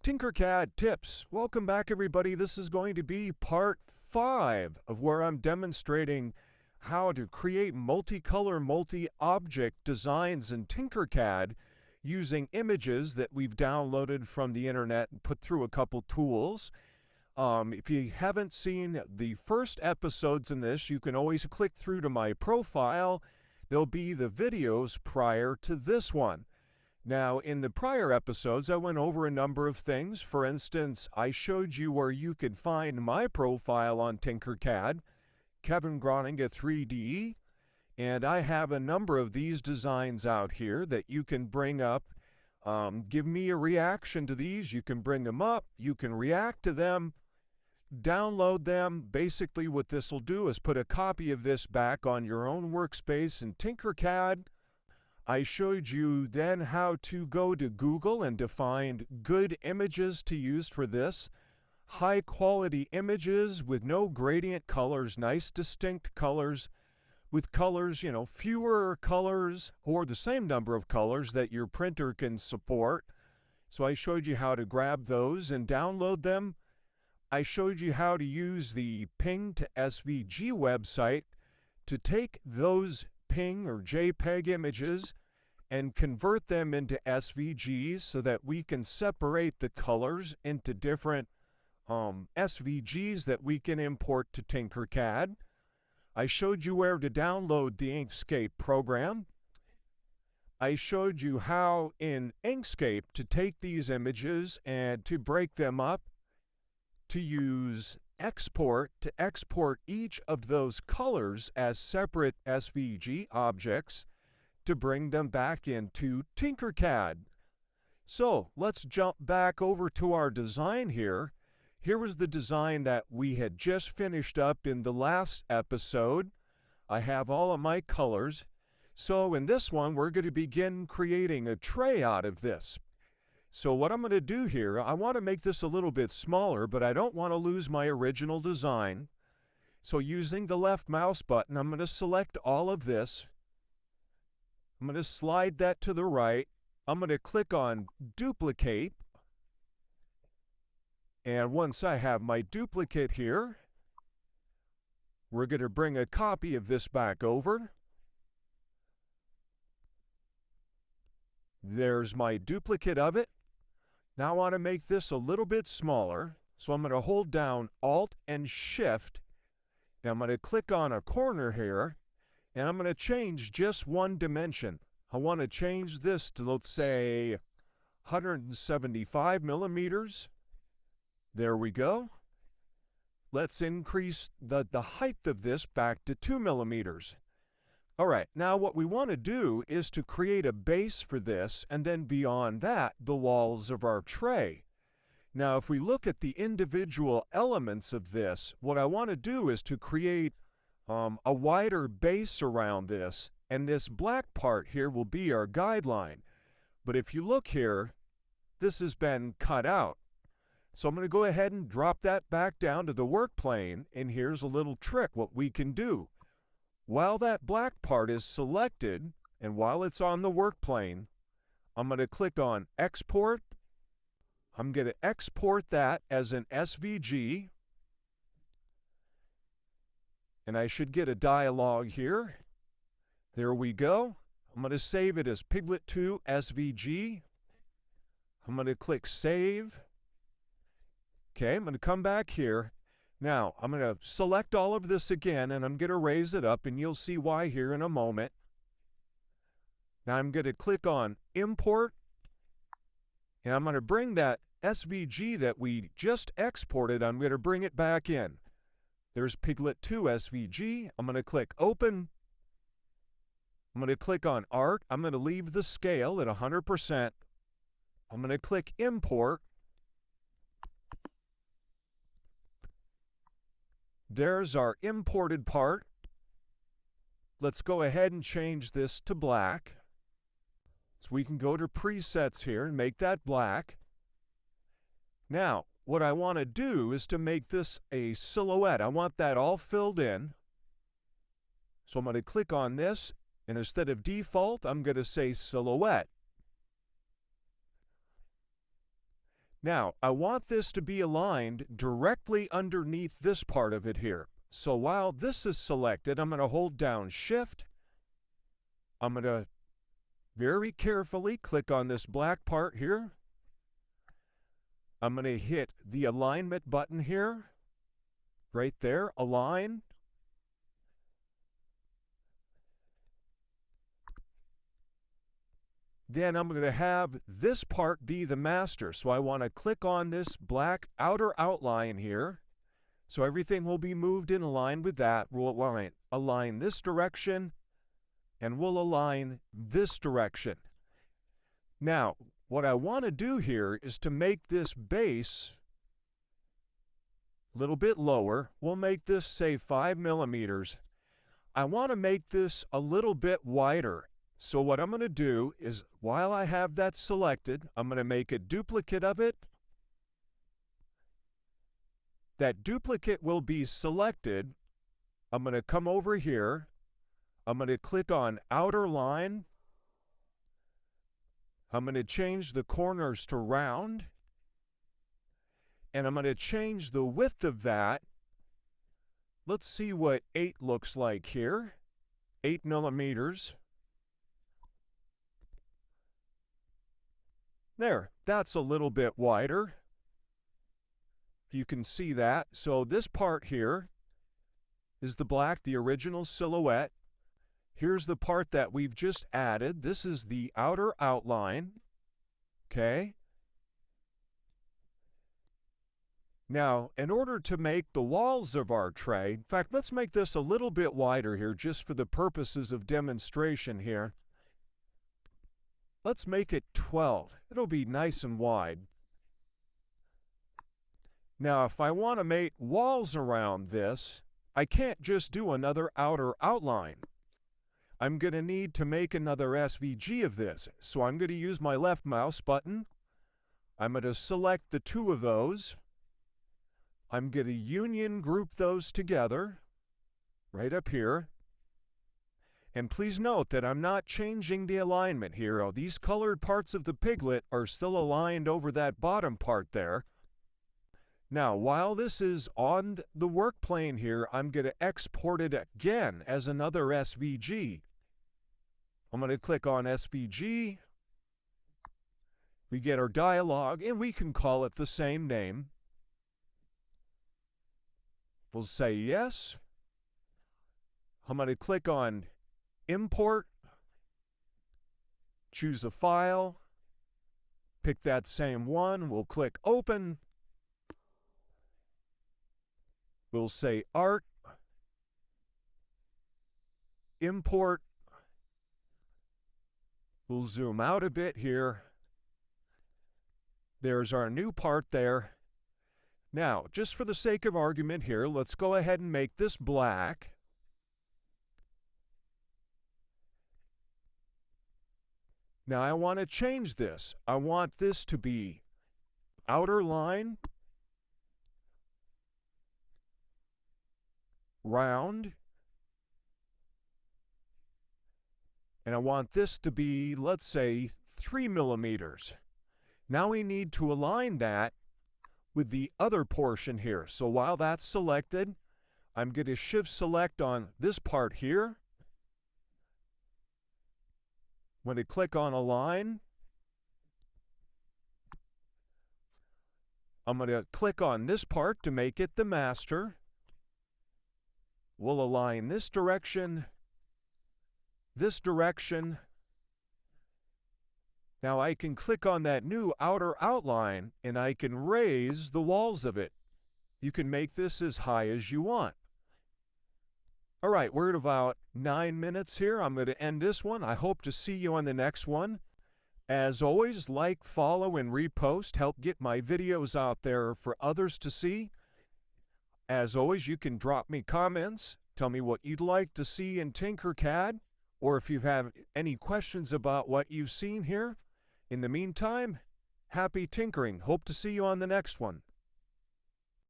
TinkerCAD tips. Welcome back, everybody. This is going to be part 5 of where I'm demonstrating how to create multicolor, multi-object designs in TinkerCAD using images that we've downloaded from the internet and put through a couple tools. If you haven't seen the first episodes in this, you can always click through to my profile. There'll be the videos prior to this one. Now, in the prior episodes, I went over a number of things. For instance, I showed you where you could find my profile on TinkerCAD, Kevin Groninga 3D, and I have a number of these designs out here that you can bring up. Give me a reaction to these. You can bring them up. You can react to them, download them. Basically, what this will do is put a copy of this back on your own workspace in TinkerCAD. I showed you then how to go to Google and to find good images to use for this. High quality images with no gradient colors, nice distinct colors, with colors, fewer colors or the same number of colors that your printer can support. So I showed you how to grab those and download them. I showed you how to use the Ping to SVG website to take those PNG or JPEG images and convert them into SVGs so that we can separate the colors into different SVGs that we can import to TinkerCAD. I showed you where to download the Inkscape program. I showed you how in Inkscape to take these images and to break them up, to use export to export each of those colors as separate SVG objects to bring them back into TinkerCAD. So let's jump back over to our design here. Here was the design that we had just finished up in the last episode. I have all of my colors. So in this one, we're going to begin creating a tray out of this. So what I'm going to do here, I want to make this a little bit smaller, but I don't want to lose my original design. So using the left mouse button, I'm going to select all of this. I'm going to slide that to the right. I'm going to click on Duplicate. And once I have my duplicate here, we're going to bring a copy of this back over. There's my duplicate of it. Now I want to make this a little bit smaller, so I'm going to hold down Alt and Shift. Now I'm going to click on a corner here, and I'm going to change just one dimension. I want to change this to, let's say, 175 millimeters. There we go. Let's increase the height of this back to 2 millimeters. All right, now what we want to do is to create a base for this, and then beyond that, the walls of our tray. Now, if we look at the individual elements of this, what I want to do is to create a wider base around this, and this black part here will be our guideline. But if you look here, this has been cut out. So I'm going to go ahead and drop that back down to the work plane, and here's a little trick what we can do. While that black part is selected, and while it's on the work plane, I'm going to click on Export. I'm going to export that as an SVG. And I should get a dialog here. There we go. I'm going to save it as Piglet 2 SVG. I'm going to click Save. Okay, I'm going to come back here. Now, I'm going to select all of this again, and I'm going to raise it up, and you'll see why here in a moment. Now, I'm going to click on Import, and I'm going to bring that SVG that we just exported, I'm going to bring it back in. There's Piglet 2 SVG. I'm going to click Open. I'm going to click on Art. I'm going to leave the scale at 100%. I'm going to click Import. There's our imported part. Let's go ahead and change this to black. So we can go to presets here and make that black. Now, what I want to do is to make this a silhouette. I want that all filled in. So I'm going to click on this, and instead of default, I'm going to say silhouette. Now, I want this to be aligned directly underneath this part of it here. So while this is selected, I'm going to hold down Shift. I'm going to very carefully click on this black part here. I'm going to hit the alignment button here, right there, align. Then I'm going to have this part be the master. So I want to click on this black outer outline here. So everything will be moved in line with that. We'll align this direction, and we'll align this direction. Now, what I want to do here is to make this base a little bit lower. We'll make this, say, 5 millimeters. I want to make this a little bit wider. So what I'm going to do is, while I have that selected, I'm going to make a duplicate of it. That duplicate will be selected. I'm going to come over here. I'm going to click on outer line. I'm going to change the corners to round. And I'm going to change the width of that. Let's see what 8 looks like here. 8 millimeters. There, that's a little bit wider. You can see that. So this part here is the black, the original silhouette. Here's the part that we've just added. This is the outer outline. Okay. Now, in order to make the walls of our tray, in fact, let's make this a little bit wider here just for the purposes of demonstration here. Let's make it 12. It'll be nice and wide. Now, if I want to make walls around this, I can't just do another outer outline. I'm going to need to make another SVG of this. So I'm going to use my left mouse button. I'm going to select the 2 of those. I'm going to union group those together right up here. And please note that I'm not changing the alignment here. These colored parts of the piglet are still aligned over that bottom part there. Now, while this is on the work plane here, I'm going to export it again as another SVG. I'm going to click on SVG. We get our dialog, and we can call it the same name. We'll say yes. I'm going to click on Import, choose a file, pick that same one, we'll click Open, we'll say Art, Import, we'll zoom out a bit here, there's our new part there. Now, just for the sake of argument here, let's go ahead and make this black. Now I want to change this. I want this to be outer line, round, and I want this to be, let's say, 3 millimeters. Now we need to align that with the other portion here. So while that's selected, I'm going to shift select on this part here. I'm going to click on Align. I'm going to click on this part to make it the master. We'll align this direction, this direction. Now I can click on that new outer outline and I can raise the walls of it. You can make this as high as you want. All right, we're at about 9 minutes here. I'm going to end this one. I hope to see you on the next one. As always, like, follow, and repost. Help get my videos out there for others to see. As always, you can drop me comments. Tell me what you'd like to see in TinkerCAD, or if you have any questions about what you've seen here. In the meantime, happy tinkering. Hope to see you on the next one.